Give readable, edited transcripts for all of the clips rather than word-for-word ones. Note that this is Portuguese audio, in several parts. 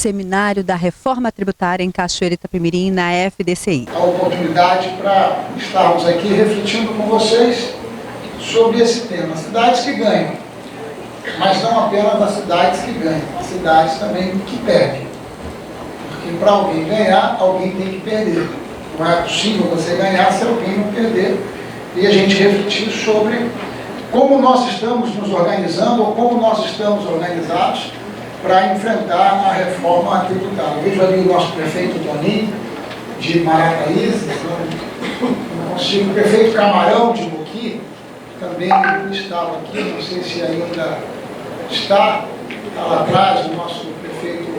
seminário da reforma tributária em Cachoeira Itapemirim, na FDCI. A oportunidade para estarmos aqui refletindo com vocês sobre esse tema. Cidades que ganham, mas não apenas as cidades que ganham, as cidades também que perdem. Porque para alguém ganhar, alguém tem que perder. Não é possível você ganhar se alguém não perder. E a gente refletir sobre como nós estamos nos organizando ou como nós estamos organizados para enfrentar a reforma tributária. Eu vejo ali o nosso prefeito Toninho, de Marataízes, o prefeito Camarão, de Moqui, também estava aqui, não sei se ainda está lá atrás, o nosso prefeito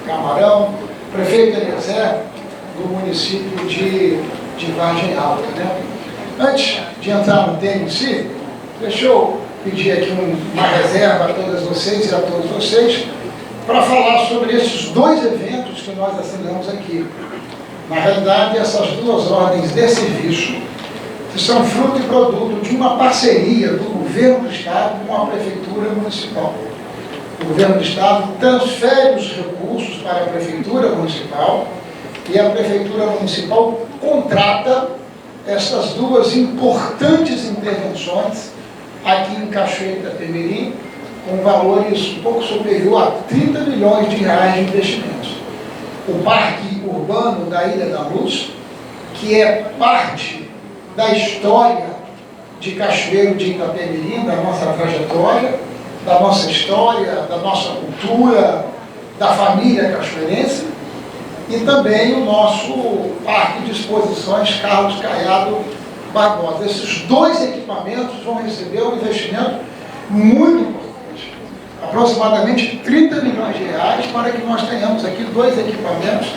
Camarão, prefeito Eliezer, do município de Vargem Alta. Né? Antes de entrar no tema em si, deixa eu pedir aqui uma reserva a todas vocês e a todos vocês para falar sobre esses dois eventos que nós assinamos aqui. Na realidade, essas duas ordens de serviço, que são fruto e produto de uma parceria do governo do Estado com a Prefeitura Municipal. O governo do Estado transfere os recursos para a Prefeitura Municipal e a Prefeitura Municipal contrata essas duas importantes intervenções aqui em Cachoeira Itapemirim, com valores um pouco superior a 30 milhões de reais de investimentos. O Parque Urbano da Ilha da Luz, que é parte da história de Cachoeiro de Itapemirim, da nossa trajetória, da nossa história, da nossa cultura, da família cachoeirense, e também o nosso Parque de Exposições Carlos Caiado Barbosa. Esses dois equipamentos vão receber um investimento muito importante, aproximadamente 30 milhões de reais, para que nós tenhamos aqui dois equipamentos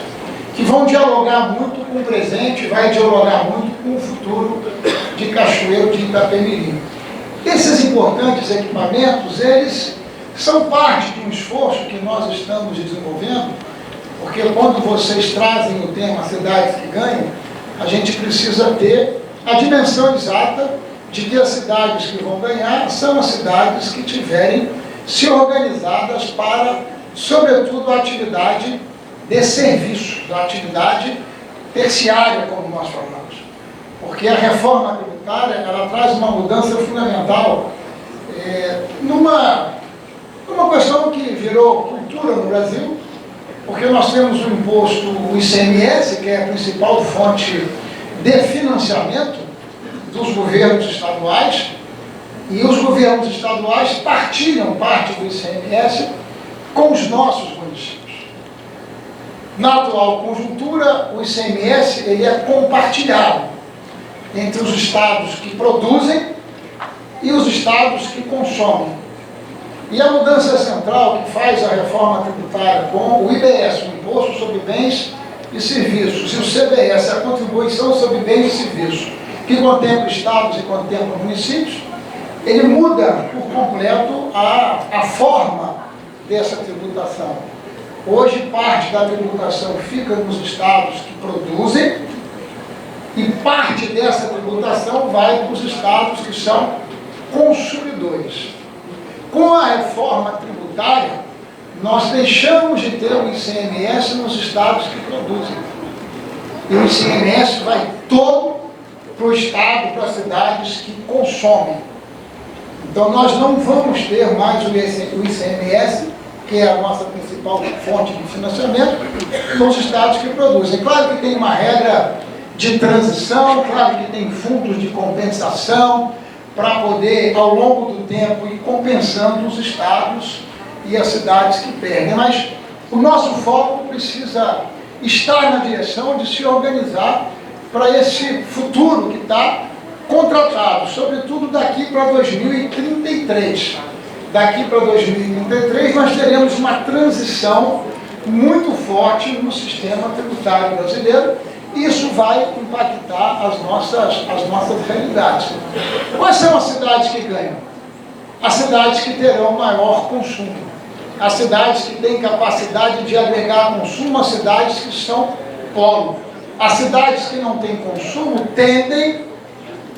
que vão dialogar muito com o presente, vai dialogar muito com o futuro de Cachoeiro de Itapemirim. Esses importantes equipamentos, eles são parte de um esforço que nós estamos desenvolvendo, porque quando vocês trazem o tema cidades que ganham, a gente precisa ter a dimensão exata de que as cidades que vão ganhar são as cidades que tiverem se organizadas para, sobretudo, a atividade de serviço, da atividade terciária, como nós falamos. Porque a reforma tributária, ela traz uma mudança fundamental numa questão que virou cultura no Brasil, porque nós temos o imposto, o ICMS, que é a principal fonte de financiamento dos governos estaduais, e os governos estaduais partilham parte do ICMS com os nossos municípios. Na atual conjuntura, o ICMS ele é compartilhado entre os estados que produzem e os estados que consomem. E a mudança central que faz a reforma tributária com o IBS, o Imposto sobre Bens e Serviços, e o CBS, a Contribuição sobre Bens e Serviços, que contempla estados e contempla municípios, ele muda por completo a forma dessa tributação. Hoje, parte da tributação fica nos estados que produzem e parte dessa tributação vai para os estados que são consumidores. Com a reforma tributária, nós deixamos de ter o ICMS nos estados que produzem. E o ICMS vai todo para o estado, para as cidades que consomem. Então, nós não vamos ter mais o ICMS, que é a nossa principal fonte de financiamento, nos estados que produzem. Claro que tem uma regra de transição, claro que tem fundos de compensação, para poder, ao longo do tempo, ir compensando os estados e as cidades que perdem. Mas o nosso foco precisa estar na direção de se organizar para esse futuro que está contratado, sobretudo daqui para 2033. Daqui para 2033 nós teremos uma transição muito forte no sistema tributário brasileiro. Isso vai impactar as nossas realidades. Quais são as cidades que ganham? As cidades que terão maior consumo. As cidades que têm capacidade de agregar consumo, as cidades que são polo. As cidades que não têm consumo tendem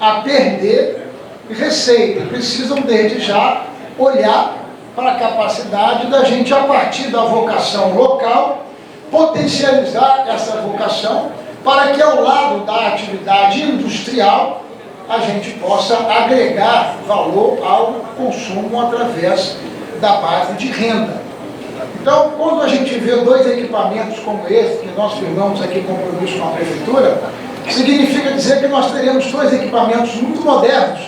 a perder receita. Precisam, desde já, olhar para a capacidade da gente, a partir da vocação local, potencializar essa vocação para que, ao lado da atividade industrial, a gente possa agregar valor ao consumo através da base de renda. Então, quando a gente vê dois equipamentos como esse, que nós firmamos aqui compromisso com a Prefeitura, significa dizer que nós teremos dois equipamentos muito modernos,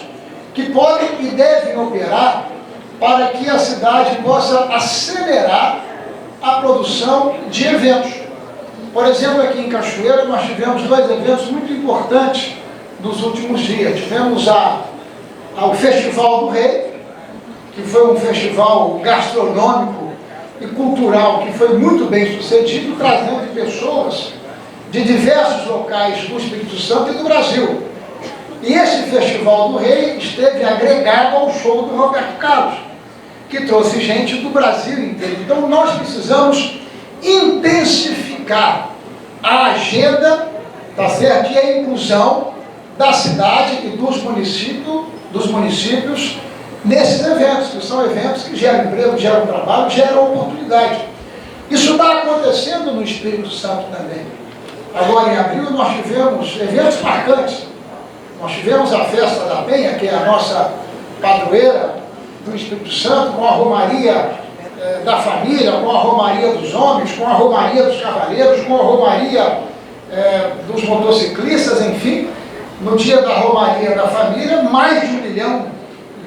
que podem e devem operar para que a cidade possa acelerar a produção de eventos. Por exemplo, aqui em Cachoeira, nós tivemos dois eventos muito importantes nos últimos dias. Tivemos o Festival do Rei, que foi um festival gastronômico e cultural que foi muito bem sucedido, trazendo pessoas de diversos locais do Espírito Santo e do Brasil. E esse Festival do Rei esteve agregado ao show do Roberto Carlos, que trouxe gente do Brasil inteiro. Então nós precisamos intensificar a agenda, tá certo? E a inclusão da cidade e dos municípios nesses eventos, que são eventos que geram emprego, geram trabalho, geram oportunidade. Isso está acontecendo no Espírito Santo também. Agora, em abril, nós tivemos eventos marcantes. Nós tivemos a Festa da Penha, que é a nossa padroeira do Espírito Santo, com a Romaria da Família, com a Romaria dos Homens, com a Romaria dos Cavaleiros, com a Romaria dos motociclistas, enfim. No dia da Romaria da Família, mais de 1 milhão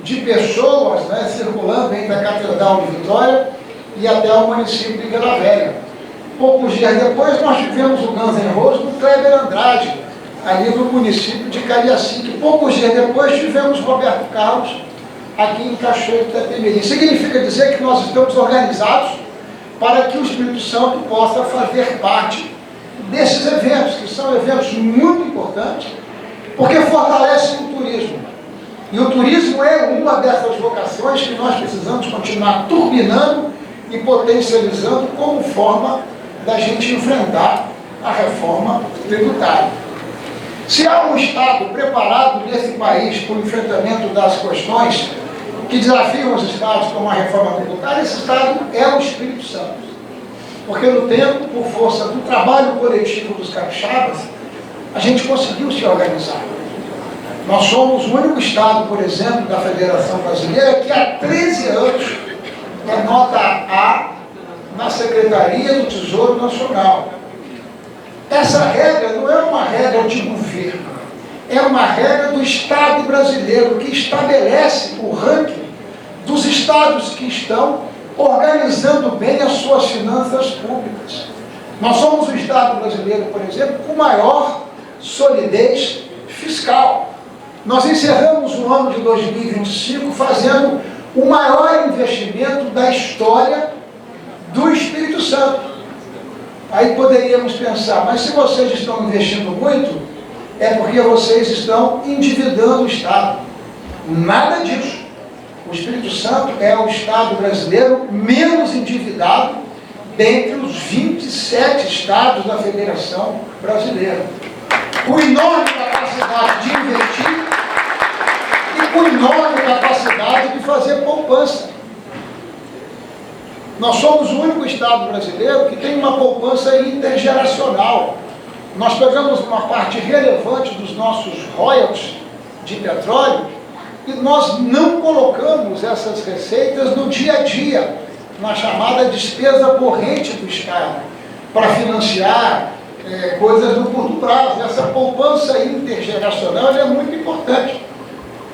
de pessoas, né, circulando entre a Catedral de Vitória e até o município de Vila Velha. Poucos dias depois, nós tivemos o Guns N' Roses no Kleber Andrade, ali no município de Cariacica. Poucos dias depois, tivemos Roberto Carlos aqui em Cachoeira de Itapemirim. Significa dizer que nós estamos organizados para que o Espírito Santo possa fazer parte desses eventos, que são eventos muito importantes, porque fortalecem o turismo. E o turismo é uma dessas vocações que nós precisamos continuar turbinando e potencializando como forma da gente enfrentar a reforma tributária. Se há um Estado preparado nesse país para o enfrentamento das questões que desafiam os Estados como a reforma tributária, esse Estado é o Espírito Santo. Porque no tempo, por força do trabalho coletivo dos capixabas, a gente conseguiu se organizar. Nós somos o único Estado, por exemplo, da Federação Brasileira que há 13 anos é nota A na Secretaria do Tesouro Nacional. Essa regra não é uma regra de governo, é uma regra do Estado brasileiro que estabelece o ranking dos estados que estão organizando bem as suas finanças públicas. Nós somos o Estado brasileiro, por exemplo, com maior solidez fiscal. Nós encerramos o ano de 2025 fazendo o maior investimento da história do Espírito Santo. Aí poderíamos pensar, mas se vocês estão investindo muito, é porque vocês estão endividando o Estado. Nada disso. O Espírito Santo é o Estado brasileiro menos endividado dentre os 27 estados da Federação Brasileira. Com enorme capacidade de investir e com enorme capacidade de fazer poupança. Nós somos o único Estado brasileiro que tem uma poupança intergeracional. Nós pegamos uma parte relevante dos nossos royalties de petróleo e nós não colocamos essas receitas no dia a dia, na chamada despesa corrente do Estado, para financiar coisas no curto prazo. Essa poupança intergeracional é muito importante.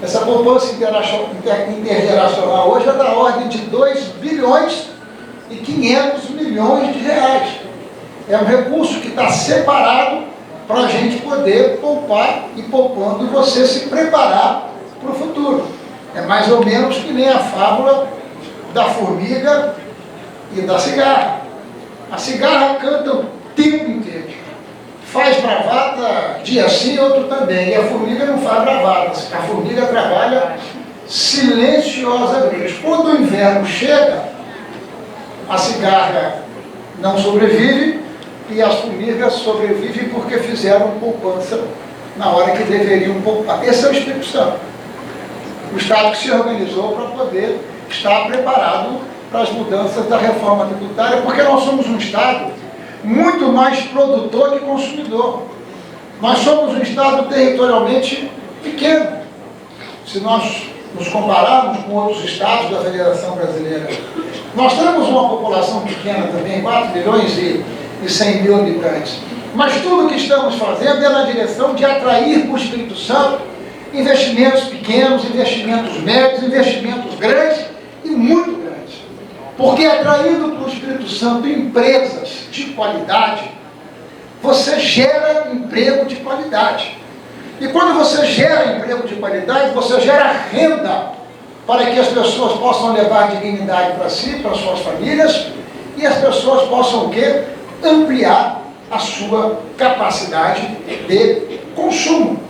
Essa poupança intergeracional hoje é da ordem de 2 bilhões e 500 milhões de reais. É um recurso que está separado para a gente poder poupar e poupando você se preparar para o futuro. É mais ou menos que nem a fábula da formiga e da cigarra. A cigarra canta o tempo inteiro. Faz bravata dia sim, outro também. E a formiga não faz bravata. A formiga trabalha silenciosamente. Quando o inverno chega, a cigarra não sobrevive e as formigas sobrevivem porque fizeram poupança na hora que deveriam poupar. Esse é o Espírito Santo. O Estado que se organizou para poder está preparado para as mudanças da reforma tributária, porque nós somos um Estado muito mais produtor que consumidor. Nós somos um Estado territorialmente pequeno, se nós nos compararmos com outros estados da Federação Brasileira. Nós temos uma população pequena também, 4 milhões e 100 mil habitantes. Mas tudo o que estamos fazendo é na direção de atrair para o Espírito Santo investimentos pequenos, investimentos médios, investimentos grandes e muito grandes. Porque atraindo para o Espírito Santo empresas de qualidade, você gera emprego de qualidade. E quando você gera emprego de qualidade, você gera renda para que as pessoas possam levar dignidade para si, para suas famílias, e as pessoas possam o quê? Ampliar a sua capacidade de consumo.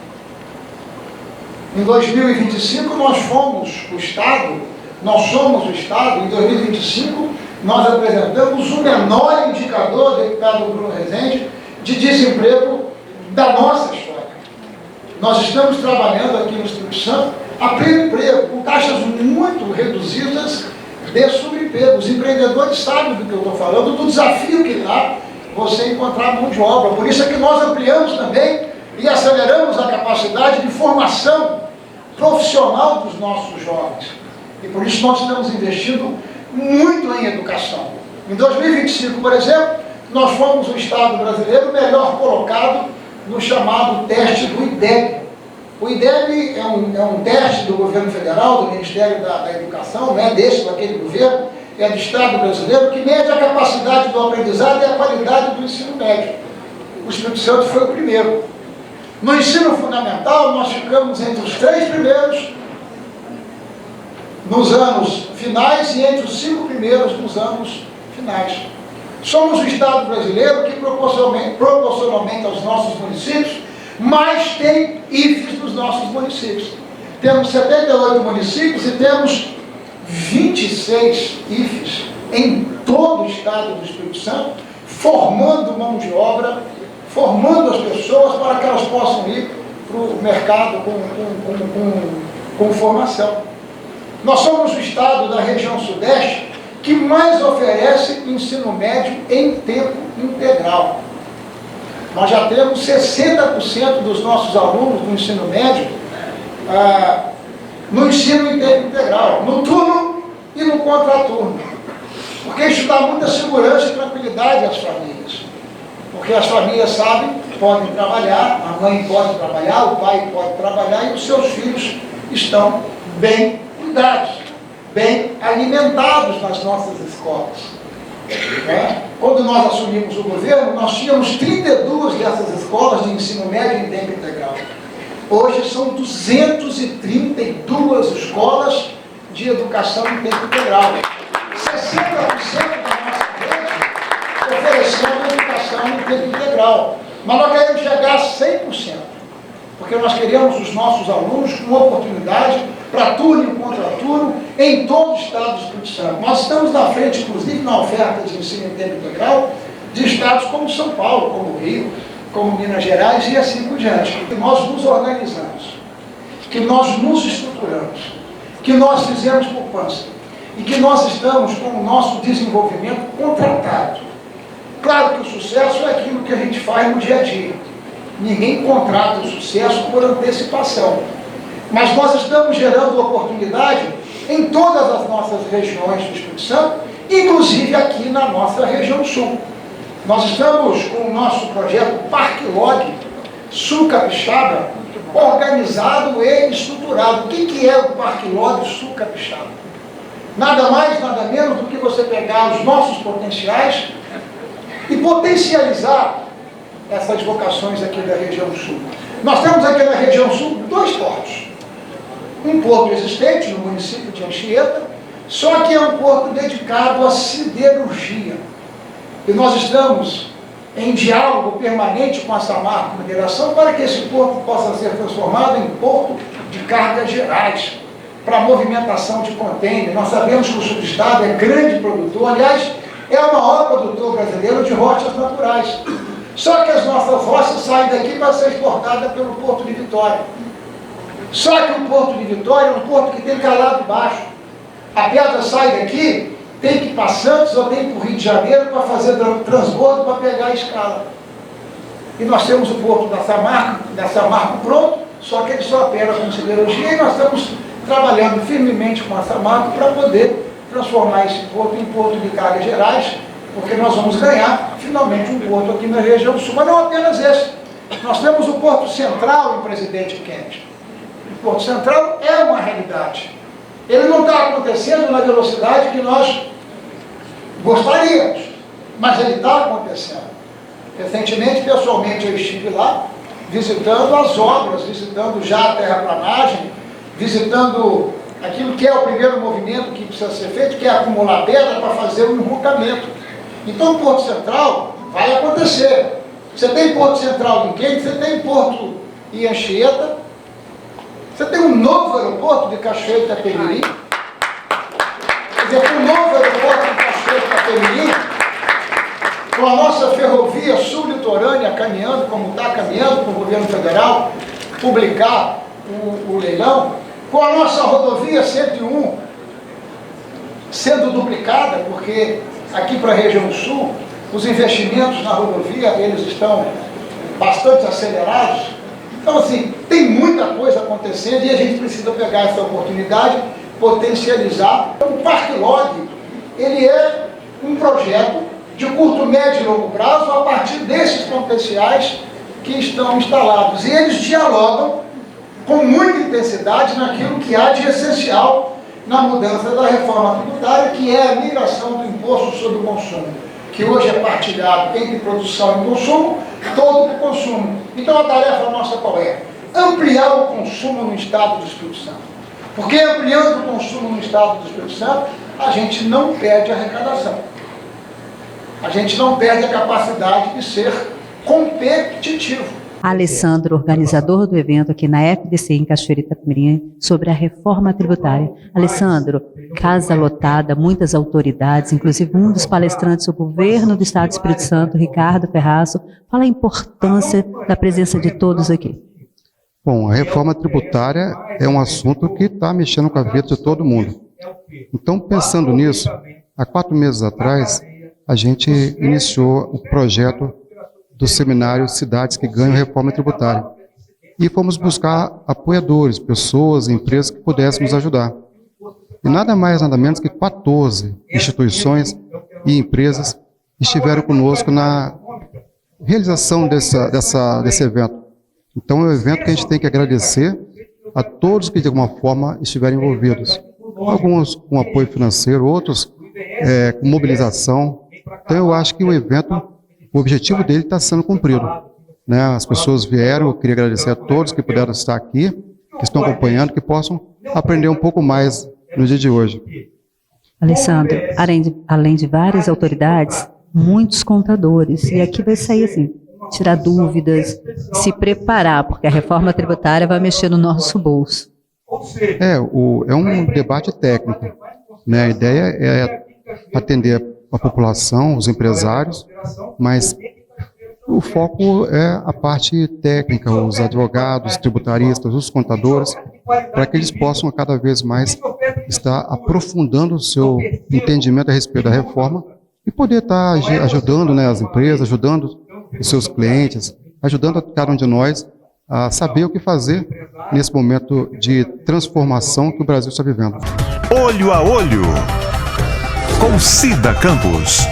Em 2025 nós somos o Estado, em 2025 nós apresentamos o menor indicador, deputado Bruno Rezende, de desemprego da nossa história. Nós estamos trabalhando aqui no Espírito Santo a pleno emprego, com taxas muito reduzidas de subemprego. Os empreendedores sabem do que eu estou falando, do desafio que dá você encontrar mão de obra. Por isso é que nós ampliamos também e aceleramos a capacidade de formação profissional dos nossos jovens. E por isso nós estamos investindo muito em educação. Em 2025, por exemplo, nós fomos o Estado brasileiro melhor colocado no chamado teste do IDEB. O IDEB é um teste do governo federal, do Ministério da Educação, não é desse, daquele governo, é do Estado brasileiro, que mede a capacidade do aprendizado e a qualidade do ensino médio. O Espírito Santo foi o primeiro. No ensino fundamental, nós ficamos entre os 3 primeiros nos anos finais e entre os 5 primeiros nos anos finais. Somos o Estado brasileiro que, proporcionalmente aos nossos municípios, mais tem IFES nos nossos municípios. Temos 78 municípios e temos 26 IFES em todo o Estado do Espírito Santo, formando mão de obra, formando as pessoas para que elas possam ir para o mercado com formação. Nós somos o Estado da região Sudeste que mais oferece ensino médio em tempo integral. Nós já temos 60% dos nossos alunos do ensino médio no ensino em tempo integral, no turno e no contraturno. Porque isso dá muita segurança e tranquilidade às famílias. Porque as famílias sabem que podem trabalhar, a mãe pode trabalhar, o pai pode trabalhar e os seus filhos estão bem cuidados, bem alimentados nas nossas escolas. Quando nós assumimos o governo, nós tínhamos 32 dessas escolas de ensino médio em tempo integral. Hoje são 232 escolas de educação em tempo integral. 60% da nossa rede oferecendo educação em tempo integral. Mas nós queremos chegar a 100%, porque nós queremos os nossos alunos com oportunidade para turno e contraturno em todo o Estado do Espírito Santo. Nós estamos na frente, inclusive, na oferta de ensino em tempo integral de estados como São Paulo, como Rio, como Minas Gerais e assim por diante. Que nós nos organizamos, que nós nos estruturamos, que nós fizemos poupança e que nós estamos com o nosso desenvolvimento contratado. Claro que o sucesso é aquilo que a gente faz no dia a dia. Ninguém contrata o sucesso por antecipação. Mas nós estamos gerando oportunidade em todas as nossas regiões do Espírito Santo, inclusive aqui na nossa região sul. Nós estamos com o nosso projeto Parque Log Sul Capixaba organizado e estruturado. O que é o Parque Log Sul Capixaba? Nada mais, nada menos do que você pegar os nossos potenciais e potencializar essas vocações aqui da região sul. Nós temos aqui na região sul 2 portos. Um porto existente no município de Anchieta, só que é um porto dedicado à siderurgia. E nós estamos em diálogo permanente com a Samarco Mineração para que esse porto possa ser transformado em porto de cargas gerais, para movimentação de contêiner. Nós sabemos que o subestado é grande produtor, aliás, é o maior produtor brasileiro de rochas naturais. Só que as nossas rochas saem daqui para ser exportadas pelo Porto de Vitória. Só que o Porto de Vitória é um porto que tem calado baixo. A pedra sai daqui, tem que ir para Santos ou tem que ir para o Rio de Janeiro para fazer transbordo para pegar a escala. E nós temos o porto da Samarco pronto, só que ele só opera com siderurgia e nós estamos trabalhando firmemente com a Samarco para poder transformar esse porto em porto de cargas gerais, porque nós vamos ganhar finalmente um porto aqui na região sul, mas não apenas esse. Nós temos o Porto Central em Presidente Kennedy. O Porto Central é uma realidade. Ele não está acontecendo na velocidade que nós gostaríamos, mas ele está acontecendo. Recentemente, pessoalmente, eu estive lá, visitando as obras, visitando já a terraplanagem, visitando aquilo que é o primeiro movimento que precisa ser feito, que é acumular pedra para fazer um enrocamento. Então, o Porto Central vai acontecer. Você tem Porto Central em Quente, você tem Porto em Anchieta, você tem um novo aeroporto de Cachoeira de Itapemirim. Quer dizer, um novo aeroporto de Cachoeira de Itapemirim, com a nossa ferrovia sul-litorânea caminhando, como está caminhando com o governo federal, publicar o leilão, com a nossa rodovia 101 sendo duplicada, porque aqui para a região sul, os investimentos na rodovia, eles estão bastante acelerados. Então, assim, tem muita coisa acontecendo e a gente precisa pegar essa oportunidade, potencializar. O Parque Log, ele é um projeto de curto, médio e longo prazo a partir desses potenciais que estão instalados. E eles dialogam com muita intensidade naquilo que há de essencial na mudança da reforma tributária, que é a migração do imposto sobre o consumo, que hoje é partilhado entre produção e consumo, todo para o consumo. Então a tarefa nossa qual é? Ampliar o consumo no estado do Espírito Santo. Porque ampliando o consumo no estado do Espírito Santo, a gente não perde a arrecadação. A gente não perde a capacidade de ser competitivo. Alessandro, organizador do evento aqui na FDC em Cachoeira de Itapemirim, sobre a reforma tributária. Alessandro, casa lotada, muitas autoridades, inclusive um dos palestrantes do governo do Estado do Espírito Santo, Ricardo Ferraço, fala a importância da presença de todos aqui. Bom, a reforma tributária é um assunto que está mexendo com a vida de todo mundo. Então, pensando nisso, há 4 meses atrás, a gente iniciou o projeto do seminário Cidades que Ganham Reforma Tributária. E fomos buscar apoiadores, pessoas, empresas que pudessem nos ajudar. E nada mais, nada menos que 14 instituições e empresas estiveram conosco na realização desse evento. Então é um evento que a gente tem que agradecer a todos que de alguma forma estiveram envolvidos. Alguns com apoio financeiro, outros com mobilização. Então eu acho que o evento, o objetivo dele está sendo cumprido, né? As pessoas vieram, eu queria agradecer a todos que puderam estar aqui, que estão acompanhando, que possam aprender um pouco mais no dia de hoje. Alessandro, além de várias autoridades, muitos contadores, e aqui vai sair assim, tirar dúvidas, se preparar, porque a reforma tributária vai mexer no nosso bolso. É um debate técnico, né? A ideia é atender a população, os empresários, mas o foco é a parte técnica, os advogados, tributaristas, os contadores, para que eles possam cada vez mais estar aprofundando o seu entendimento a respeito da reforma e poder estar ajudando, né, as empresas, ajudando os seus clientes, ajudando a cada um de nós a saber o que fazer nesse momento de transformação que o Brasil está vivendo. Olho a Olho, com Cida Campos.